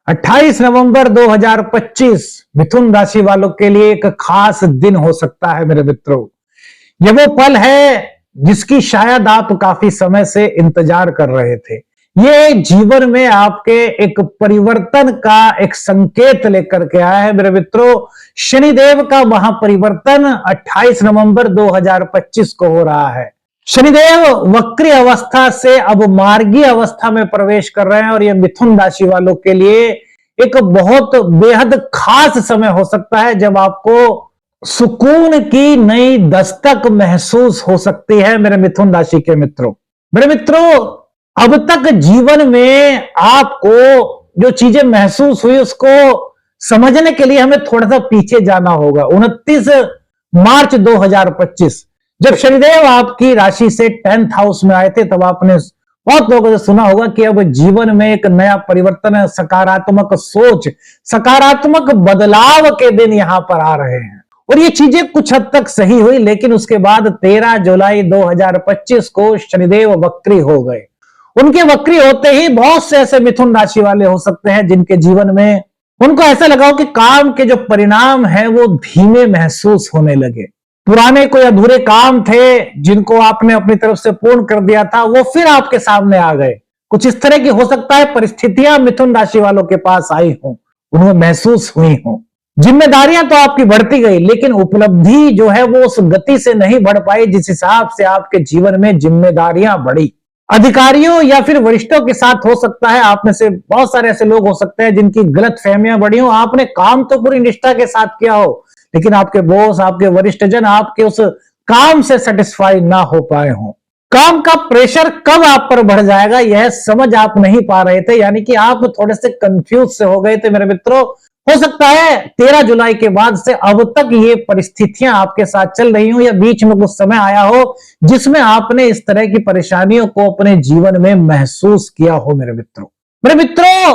28 नवंबर 2025 मिथुन राशि वालों के लिए एक खास दिन हो सकता है मेरे मित्रों। यह वो पल है जिसकी शायद आप काफी समय से इंतजार कर रहे थे। ये जीवन में आपके एक परिवर्तन का एक संकेत लेकर के आया है मेरे मित्रों। शनिदेव का महापरिवर्तन 28 नवंबर 2025 को हो रहा है। शनिदेव वक्री अवस्था से अब मार्गी अवस्था में प्रवेश कर रहे हैं और यह मिथुन राशि वालों के लिए एक बहुत बेहद खास समय हो सकता है जब आपको सुकून की नई दस्तक महसूस हो सकती है मेरे मिथुन राशि के मित्रों। मेरे मित्रों, अब तक जीवन में आपको जो चीजें महसूस हुई उसको समझने के लिए हमें थोड़ा सा पीछे जाना होगा। 29 मार्च 2025 जब शनिदेव आपकी राशि से 10th हाउस में आए थे तब आपने बहुत लोगों से सुना होगा कि अब जीवन में एक नया परिवर्तन है, सकारात्मक सोच, सकारात्मक बदलाव के दिन यहां पर आ रहे हैं। और ये चीजें कुछ हद तक सही हुई, लेकिन उसके बाद 13 जुलाई 2025 को शनिदेव वक्री हो गए। उनके वक्री होते ही बहुत से ऐसे मिथुन राशि वाले हो सकते हैं जिनके जीवन में उनको ऐसा लगा हो कि काम के जो परिणाम है वो धीमे महसूस होने लगे। पुराने कोई अधूरे काम थे जिनको आपने अपनी तरफ से पूर्ण कर दिया था, वो फिर आपके सामने आ गए। कुछ इस तरह की हो सकता है परिस्थितियां मिथुन राशि वालों के पास आई हों, उन्हें महसूस हुई हों। जिम्मेदारियां तो आपकी बढ़ती गई, लेकिन उपलब्धि जो है वो उस गति से नहीं बढ़ पाई जिस हिसाब से आपके जीवन में जिम्मेदारियां बढ़ी। अधिकारियों या फिर वरिष्ठों के साथ हो सकता है, आप में से बहुत सारे ऐसे लोग हो सकते हैं जिनकी गलत फहमियां बढ़ी हो। आपने काम तो पूरी निष्ठा के साथ किया हो, लेकिन आपके बॉस, आपके वरिष्ठ जन आपके उस काम से सेटिस्फाई ना हो पाए हो। काम का प्रेशर कब आप पर बढ़ जाएगा यह समझ आप नहीं पा रहे थे, यानी कि आप थोड़े से कंफ्यूज से हो गए थे मेरे मित्रों। हो सकता है 13 जुलाई के बाद से अब तक ये परिस्थितियां आपके साथ चल रही हो या बीच में कुछ समय आया हो जिसमें आपने इस तरह की परेशानियों को अपने जीवन में महसूस किया हो मेरे मित्रों। मेरे मित्रों,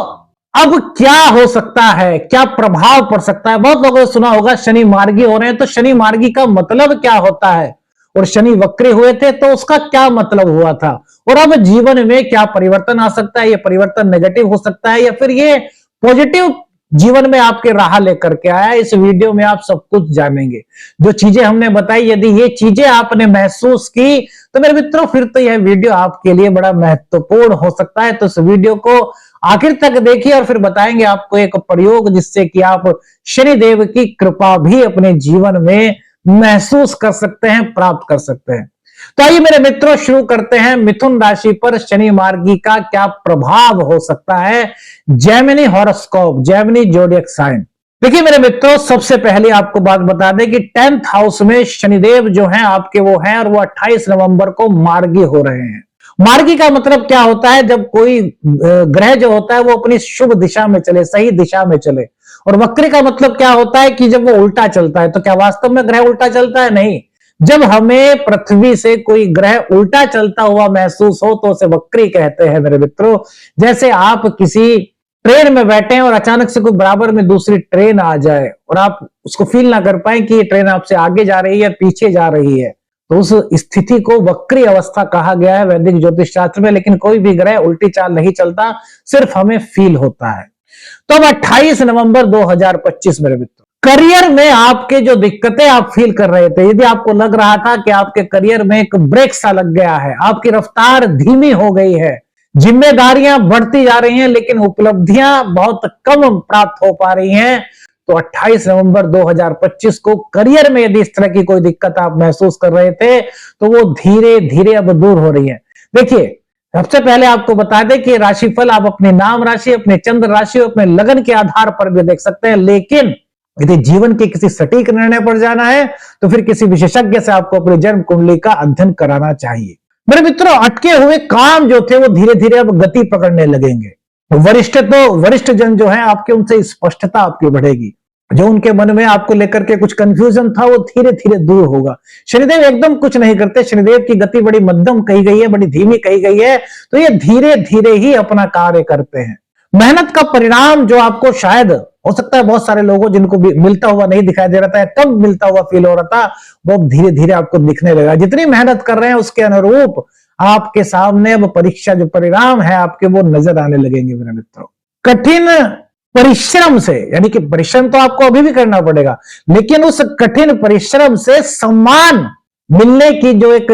अब क्या हो सकता है, क्या प्रभाव पड़ सकता है? बहुत लोगों ने सुना होगा शनि मार्गी हो रहे हैं, तो शनि मार्गी का मतलब क्या होता है और शनि वक्री हुए थे तो उसका क्या मतलब हुआ था, और अब जीवन में क्या परिवर्तन आ सकता है? ये परिवर्तन नेगेटिव हो सकता है या फिर ये पॉजिटिव जीवन में आपके राह लेकर के आया। इस वीडियो में आप सब कुछ जानेंगे। जो चीजें हमने बताई, यदि ये चीजें आपने महसूस की तो मेरे मित्रों फिर तो यह वीडियो आपके लिए बड़ा महत्वपूर्ण हो सकता है। तो इस वीडियो को आखिर तक देखिए और फिर बताएंगे आपको एक प्रयोग जिससे कि आप शनिदेव की कृपा भी अपने जीवन में महसूस कर सकते हैं, प्राप्त कर सकते हैं। तो आइए मेरे मित्रों शुरू करते हैं। मिथुन राशि पर शनि मार्गी का क्या प्रभाव हो सकता है? Gemini horoscope, Gemini zodiac sign. देखिए मेरे मित्रों, सबसे पहले आपको बात बता दें कि 10th हाउस में शनिदेव जो हैं आपके वो हैं और वो 28 नवंबर को मार्गी हो रहे हैं। मार्गी का मतलब क्या होता है? जब कोई ग्रह जो होता है वो अपनी शुभ दिशा में चले, सही दिशा में चले। और वक्री का मतलब क्या होता है कि जब वो उल्टा चलता है। तो क्या वास्तव में ग्रह उल्टा चलता है? नहीं। जब हमें पृथ्वी से कोई ग्रह उल्टा चलता हुआ महसूस हो तो उसे वक्री कहते हैं मेरे मित्रों। जैसे आप किसी ट्रेन में बैठे हैं और अचानक से कोई बराबर में दूसरी ट्रेन आ जाए और आप उसको फील ना कर पाए कि ये ट्रेन आपसे आगे जा रही है, पीछे जा रही है, तो उस स्थिति को वक्री अवस्था कहा गया है वैदिक ज्योतिष शास्त्र में। लेकिन कोई भी ग्रह उल्टी चाल नहीं चलता, सिर्फ हमें फील होता है। तो अब 28 नवंबर 2025 मेरे मित्रों, करियर में आपके जो दिक्कतें आप फील कर रहे थे, यदि आपको लग रहा था कि आपके करियर में एक ब्रेक सा लग गया है, आपकी रफ्तार धीमी हो गई है, जिम्मेदारियां बढ़ती जा रही हैं लेकिन उपलब्धियां बहुत कम प्राप्त हो पा रही हैं, तो 28 नवंबर 2025 को करियर में यदि इस तरह की कोई दिक्कत आप महसूस कर रहे थे तो वो धीरे धीरे अब दूर हो रही है। देखिए, सबसे पहले आपको बता दें कि राशिफल आप अपनी नाम राशि, अपने चंद्र राशि, अपने लगन के आधार पर भी देख सकते हैं, लेकिन यदि जीवन के किसी सटीक निर्णय पर जाना है तो फिर किसी विशेषज्ञ से आपको अपनी जन्म कुंडली का अध्ययन कराना चाहिए। मेरे मित्रों, अटके हुए काम जो थे वो धीरे धीरे अब गति पकड़ने लगेंगे। वरिष्ठ जन जो है आपके, उनसे स्पष्टता आपकी बढ़ेगी। जो उनके मन में आपको लेकर के कुछ कंफ्यूजन था वो धीरे धीरे दूर होगा। शनिदेव एकदम कुछ नहीं करते, शनिदेव की गति बड़ी मध्यम कही गई है, बड़ी धीमी कही गई है, तो ये धीरे धीरे ही अपना कार्य करते हैं। मेहनत का परिणाम जो आपको शायद हो सकता है बहुत सारे लोगों जिनको भी मिलता हुआ नहीं दिखाई दे रहा था, कम मिलता हुआ फील हो रहा था, वो धीरे धीरे आपको दिखने लगा। जितनी मेहनत कर रहे हैं उसके अनुरूप आपके सामने अब परीक्षा जो परिणाम है आपके वो नजर आने लगेंगे मेरे मित्रों। कठिन परिश्रम से, यानी कि परिश्रम तो आपको अभी भी करना पड़ेगा, लेकिन उस कठिन परिश्रम से सम्मान मिलने की जो एक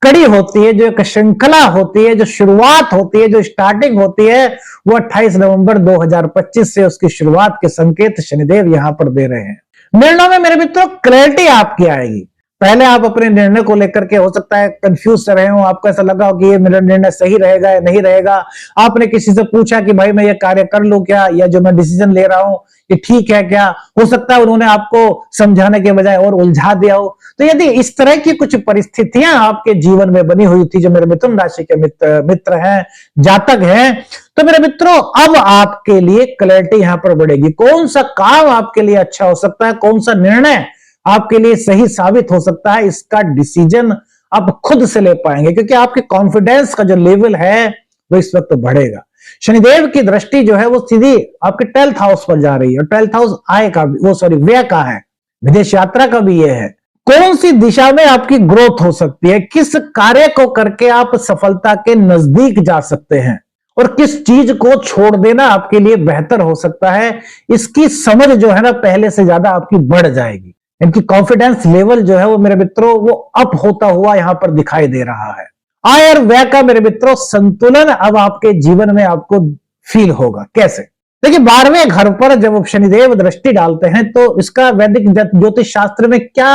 कड़ी होती है, जो एक श्रृंखला होती है, जो शुरुआत होती है, जो स्टार्टिंग होती है, वो 28 नवंबर 2025 से उसकी शुरुआत के संकेत शनिदेव यहां पर दे रहे हैं। निर्णयों में मेरे मित्रों क्लैरिटी आपकी आएगी। पहले आप अपने निर्णय को लेकर के हो सकता है कंफ्यूज रहे हो, आपको ऐसा लगा हो कि ये मेरा निर्णय सही रहेगा या नहीं रहेगा। आपने किसी से पूछा कि भाई मैं ये कार्य कर लूं क्या, या जो मैं डिसीजन ले रहा हूं ये ठीक है क्या। हो सकता है उन्होंने आपको समझाने के बजाय और उलझा दिया हो। तो यदि इस तरह की कुछ परिस्थितियां आपके जीवन में बनी हुई थी, जो मेरे मिथुन राशि के मित्र हैं, जातक हैं, तो मेरे मित्रों अब आपके लिए क्लैरिटी यहां पर बढ़ेगी। कौन सा काम आपके लिए अच्छा हो सकता है, कौन सा निर्णय आपके लिए सही साबित हो सकता है, इसका डिसीजन आप खुद से ले पाएंगे, क्योंकि आपके कॉन्फिडेंस का जो लेवल है वो इस वक्त बढ़ेगा। शनिदेव की दृष्टि जो है वो सीधी आपके 12th हाउस पर जा रही है, और 12th हाउस आय का व्यय का है, विदेश यात्रा का भी ये है। कौन सी दिशा में आपकी ग्रोथ हो सकती है, किस कार्य को करके आप सफलता के नजदीक जा सकते हैं, और किस चीज को छोड़ देना आपके लिए बेहतर हो सकता है, इसकी समझ जो है ना पहले से ज्यादा आपकी बढ़ जाएगी। इनकी कॉन्फिडेंस लेवल जो है वो मेरे मित्रों वो अप होता हुआ यहां पर दिखाई दे रहा है। आय और व्यय का मेरे मित्रों संतुलन अब आपके जीवन में आपको फील होगा। कैसे? देखिए 12वें घर पर जब शनिदेव दृष्टि डालते हैं तो इसका वैदिक ज्योतिष शास्त्र में क्या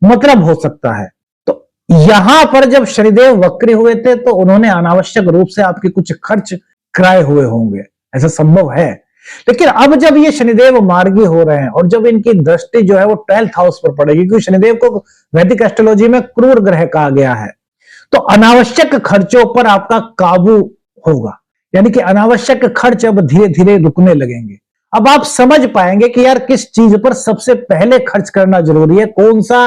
मतलब हो सकता है। तो यहां पर जब शनिदेव वक्री हुए थे तो उन्होंने अनावश्यक रूप से आपके कुछ खर्च कराए हुए होंगे, ऐसा संभव है। लेकिन अब जब ये शनिदेव मार्गी हो रहे हैं और जब इनकी दृष्टि जो है वो 12th हाउस पर पड़ेगी, क्योंकि शनिदेव को वैदिक एस्ट्रोलॉजी में क्रूर ग्रह कहा गया है, तो अनावश्यक खर्चों पर आपका काबू होगा, यानी कि अनावश्यक खर्च अब धीरे धीरे रुकने लगेंगे। अब आप समझ पाएंगे कि यार किस चीज पर सबसे पहले खर्च करना जरूरी है, कौन सा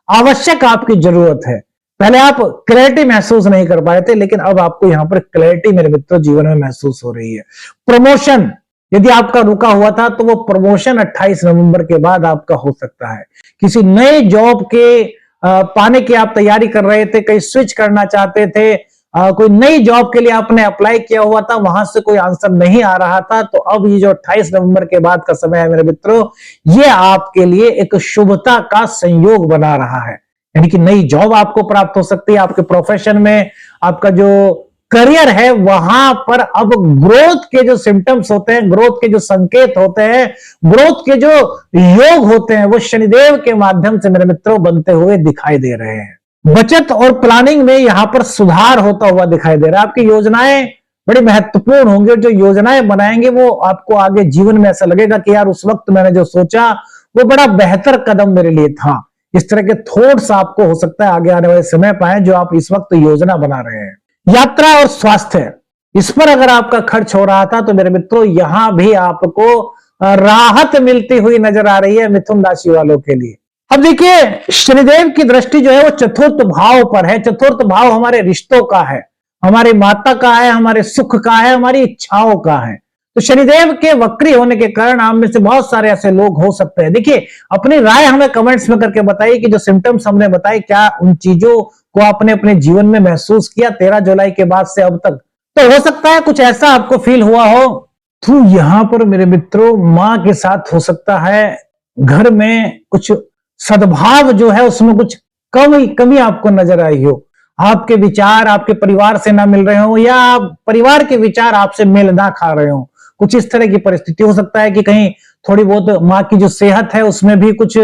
आवश्यक आपकी जरूरत है। पहले आप क्लैरिटी महसूस नहीं कर पाए थे, लेकिन अब आपको यहां पर क्लैरिटी मेरे मित्रों जीवन में महसूस हो रही है। प्रमोशन यदि आपका रुका हुआ था तो वो प्रमोशन 28 नवंबर के बाद आपका हो सकता है। किसी नए जॉब के पाने की आप तैयारी कर रहे थे, कहीं स्विच करना चाहते थे, कोई नई जॉब के लिए आपने अप्लाई किया हुआ था, वहां से कोई आंसर नहीं आ रहा था, तो अब ये जो 28 नवंबर के बाद का समय है मेरे मित्रों, ये आपके लिए एक शुभता का संयोग बना रहा है। यानी कि नई जॉब आपको प्राप्त हो सकती है, आपके प्रोफेशन में आपका जो करियर है वहां पर अब ग्रोथ के जो सिम्टम्स होते हैं, ग्रोथ के जो संकेत होते हैं, ग्रोथ के जो योग होते हैं, वो शनिदेव के माध्यम से मेरे मित्रों बनते हुए दिखाई दे रहे हैं। बचत और प्लानिंग में यहां पर सुधार होता हुआ दिखाई दे रहा है। आपकी योजनाएं बड़ी महत्वपूर्ण होंगी, जो योजनाएं बनाएंगे वो आपको आगे जीवन में ऐसा लगेगा कि यार उस वक्त मैंने जो सोचा वो बड़ा बेहतर कदम मेरे लिए था। इस तरह के थॉट्स आपको हो सकता है आगे आने वाले समय पाए जो आप इस वक्त योजना बना रहे हैं। यात्रा और स्वास्थ्य, इस पर अगर आपका खर्च हो रहा था तो मेरे मित्रों यहां भी आपको राहत मिलती हुई नजर आ रही है मिथुन राशि वालों के लिए। अब देखिए शनिदेव की दृष्टि जो है वो चतुर्थ भाव पर है। चतुर्थ भाव हमारे रिश्तों का है, हमारी माता का है, हमारे सुख का है, हमारी इच्छाओं का है। तो शनिदेव के वक्री होने के कारण आप में से बहुत सारे ऐसे लोग हो सकते हैं। देखिए अपनी राय हमें कमेंट्स में करके बताइए कि जो सिम्टम्स हमने बताए क्या उन चीजों को आपने अपने जीवन में महसूस किया 13 जुलाई के बाद से अब तक। तो हो सकता है कुछ ऐसा आपको फील हुआ हो। तो यहां पर मेरे मित्रों मां के साथ हो सकता है घर में कुछ सद्भाव जो है उसमें कुछ कमी आपको नजर आई हो। आपके विचार आपके परिवार से ना मिल रहे हो, या परिवार के विचार आपसे मेल ना खा रहे हो, कुछ इस तरह की परिस्थिति हो सकता है कि कहीं थोड़ी बहुत माँ की जो सेहत है उसमें भी कुछ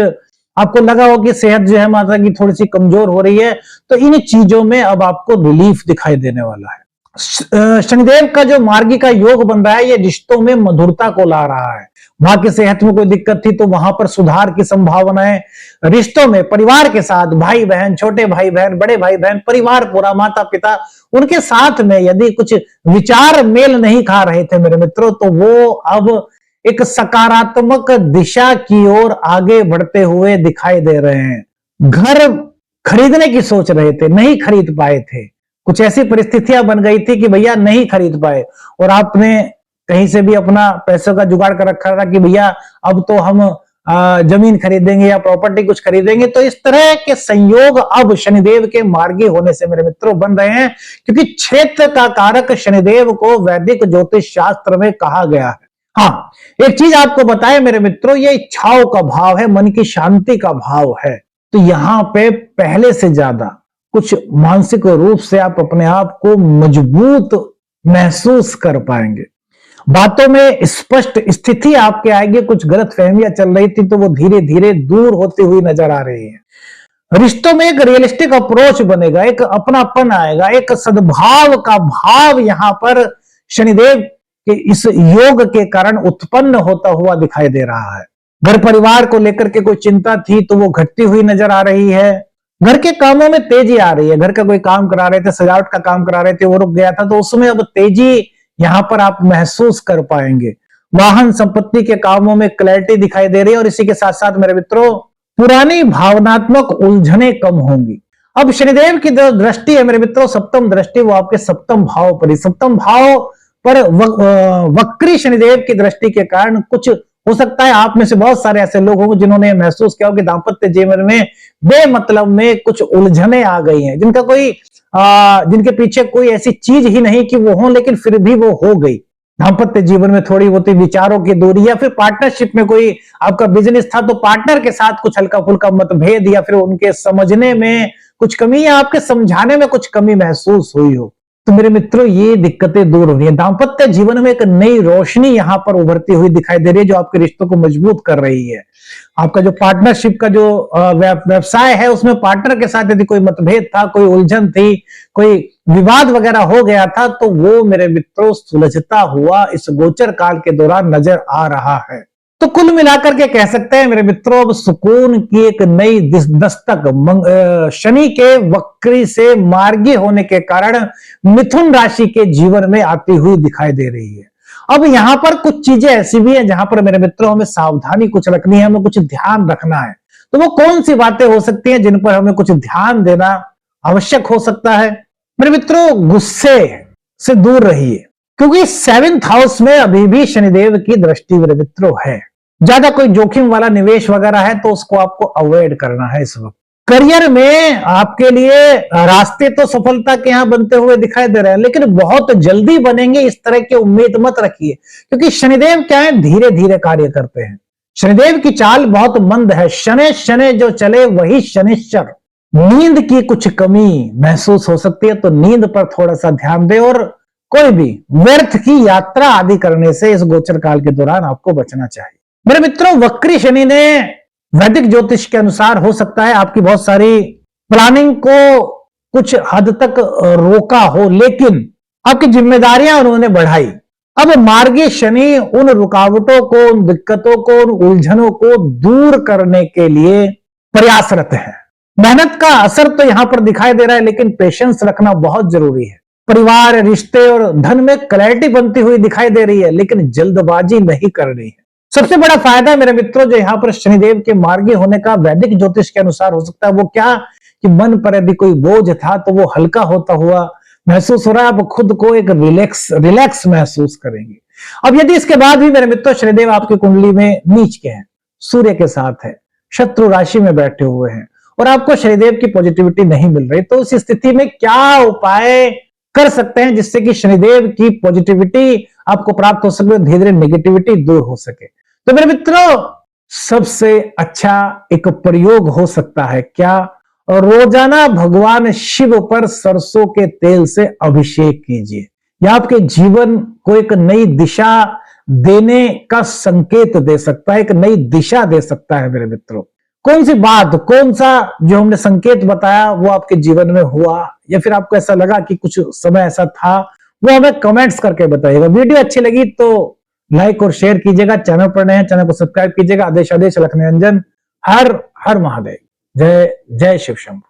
आपको लगा हो कि सेहत जो है माता की थोड़ी सी कमजोर हो रही है। तो इन चीजों में अब आपको रिलीफ दिखाई देने वाला है। शनिदेव का जो मार्गी का योग बन रहा है ये रिश्तों में मधुरता को ला रहा है। मां की सेहत में कोई दिक्कत थी तो वहां पर सुधार की संभावना है। रिश्तों में परिवार के साथ भाई बहन, छोटे भाई बहन, बड़े भाई बहन, परिवार पूरा, माता पिता, उनके साथ में यदि कुछ विचार मेल नहीं खा रहे थे मेरे मित्रों तो वो अब एक सकारात्मक दिशा की ओर आगे बढ़ते हुए दिखाई दे रहे हैं। घर खरीदने की सोच रहे थे, नहीं खरीद पाए थे, कुछ ऐसी परिस्थितियां बन गई थी कि भैया नहीं खरीद पाए और आपने कहीं से भी अपना पैसों का जुगाड़ कर रखा था कि भैया अब तो हम जमीन खरीदेंगे या प्रॉपर्टी कुछ खरीदेंगे। तो इस तरह के संयोग अब शनिदेव के मार्गी होने से मेरे मित्रों बन रहे हैं, क्योंकि क्षेत्र का कारक शनिदेव को वैदिक ज्योतिष शास्त्र में कहा गया है। हाँ, एक चीज आपको बताएं मेरे मित्रों, ये इच्छाओं का भाव है, मन की शांति का भाव है। तो यहां पे पहले से ज्यादा कुछ मानसिक रूप से आप अपने आप को मजबूत महसूस कर पाएंगे। बातों में स्पष्ट स्थिति आपके आएगी। कुछ गलत फहमियां चल रही थी तो वो धीरे धीरे दूर होती हुई नजर आ रही है। रिश्तों में एक रियलिस्टिक अप्रोच बनेगा, एक अपनापन आएगा, एक सद्भाव का भाव यहां पर शनिदेव के इस योग के कारण उत्पन्न होता हुआ दिखाई दे रहा है। घर परिवार को लेकर के कोई चिंता थी तो वो घटती हुई नजर आ रही है। घर के कामों में तेजी आ रही है। घर का कोई काम करा रहे थे, सजावट का काम करा रहे थे, वो रुक गया था तो उसमें अब तेजी यहां पर आप महसूस कर पाएंगे। वाहन संपत्ति के कामों में क्लैरिटी दिखाई दे रही है और इसी के साथ साथ मेरे मित्रों पुरानी भावनात्मक उलझने कम होंगी। अब शनिदेव की दृष्टि है मेरे मित्रों, सप्तम दृष्टि, वो आपके सप्तम भाव पर, सप्तम भाव पर वक्री शनिदेव की दृष्टि के कारण कुछ हो सकता है आप में से बहुत सारे ऐसे लोग होंगे जिन्होंने महसूस किया हो कि दाम्पत्य जीवन में बेमतलब में कुछ उलझने आ गई हैं, जिनका कोई जिनके पीछे कोई ऐसी चीज ही नहीं कि वो हो, लेकिन फिर भी वो हो गई। दाम्पत्य जीवन में थोड़ी बहुत विचारों की दूरी या फिर पार्टनरशिप में कोई आपका बिजनेस था तो पार्टनर के साथ कुछ हल्का फुल्का मतभेद या फिर उनके समझने में कुछ कमी या आपके समझाने में कुछ कमी महसूस हुई हो, तो मेरे मित्रों ये दिक्कतें दूर हो रही है। दाम्पत्य जीवन में एक नई रोशनी यहां पर उभरती हुई दिखाई दे रही है जो आपके रिश्तों को मजबूत कर रही है। आपका जो पार्टनरशिप का जो व्यवसाय है उसमें पार्टनर के साथ यदि कोई मतभेद था, कोई उलझन थी, कोई विवाद वगैरह हो गया था तो वो मेरे मित्रों सुलझता हुआ इस गोचर काल के दौरान नजर आ रहा है। तो कुल मिलाकर के कह सकते हैं मेरे मित्रों अब सुकून की एक नई दस्तक शनि के वक्री से मार्गी होने के कारण मिथुन राशि के जीवन में आती हुई दिखाई दे रही है। अब यहां पर कुछ चीजें ऐसी भी हैं जहां पर मेरे मित्रों हमें सावधानी कुछ रखनी है, हमें कुछ ध्यान रखना है। तो वो कौन सी बातें हो सकती हैं जिन पर हमें कुछ ध्यान देना आवश्यक हो सकता है? मेरे मित्रों गुस्से से दूर रहिए, क्योंकि 7th हाउस में अभी भी शनिदेव की दृष्टि मेरे मित्रों है। ज्यादा कोई जोखिम वाला निवेश वगैरह है तो उसको आपको अवॉइड करना है इस वक्त। करियर में आपके लिए रास्ते तो सफलता के यहां बनते हुए दिखाई दे रहे हैं, लेकिन बहुत जल्दी बनेंगे इस तरह की उम्मीद मत रखिए, क्योंकि शनिदेव क्या है, धीरे धीरे कार्य करते हैं। शनिदेव की चाल बहुत मंद है। शनि शनि जो चले वही शनिश्चर। नींद की कुछ कमी महसूस हो सकती है तो नींद पर थोड़ा सा ध्यान दें और कोई भी व्यर्थ की यात्रा आदि करने से इस गोचर काल के दौरान आपको बचना चाहिए। मेरे मित्रों वक्री शनि ने वैदिक ज्योतिष के अनुसार हो सकता है आपकी बहुत सारी प्लानिंग को कुछ हद तक रोका हो, लेकिन आपकी जिम्मेदारियां उन्होंने बढ़ाई। अब मार्गी शनि उन रुकावटों को, उन दिक्कतों को, उन उलझनों को दूर करने के लिए प्रयासरत है। मेहनत का असर तो यहां पर दिखाई दे रहा है, लेकिन पेशेंस रखना बहुत जरूरी है। परिवार, रिश्ते और धन में क्लैरिटी बनती हुई दिखाई दे रही है, लेकिन जल्दबाजी नहीं करनी है। सबसे बड़ा फायदा मेरे मित्रों जो यहां पर शनिदेव के मार्गी होने का वैदिक ज्योतिष के अनुसार हो सकता है वो क्या कि मन पर यदि कोई बोझ था तो वो हल्का होता हुआ महसूस हो रहा है। आप खुद को एक रिलैक्स महसूस करेंगे। अब यदि इसके बाद भी मेरे मित्रों शनिदेव आपकी कुंडली में नीच के हैं, सूर्य के साथ है, शत्रु राशि में बैठे हुए हैं और आपको शनिदेव की पॉजिटिविटी नहीं मिल रही, तो उस स्थिति में क्या उपाय कर सकते हैं जिससे कि शनिदेव की पॉजिटिविटी आपको प्राप्त हो सके, धीरे धीरे नेगेटिविटी दूर हो सके? तो मेरे मित्रों सबसे अच्छा एक प्रयोग हो सकता है क्या, रोजाना भगवान शिव पर सरसों के तेल से अभिषेक कीजिए। यह आपके जीवन को एक नई दिशा देने का संकेत दे सकता है, एक नई दिशा दे सकता है। मेरे मित्रों कौन सी बात, कौन सा जो हमने संकेत बताया वो आपके जीवन में हुआ या फिर आपको ऐसा लगा कि कुछ समय ऐसा था, वो हमें कमेंट्स करके बताइएगा। वीडियो अच्छी लगी तो लाइक और शेयर कीजिएगा। चैनल पर नए हैं चैनल को सब्सक्राइब कीजिएगा। आदेश लक्ष्मी निरंजन। हर हर महादेव। जय जय शिव शंभू।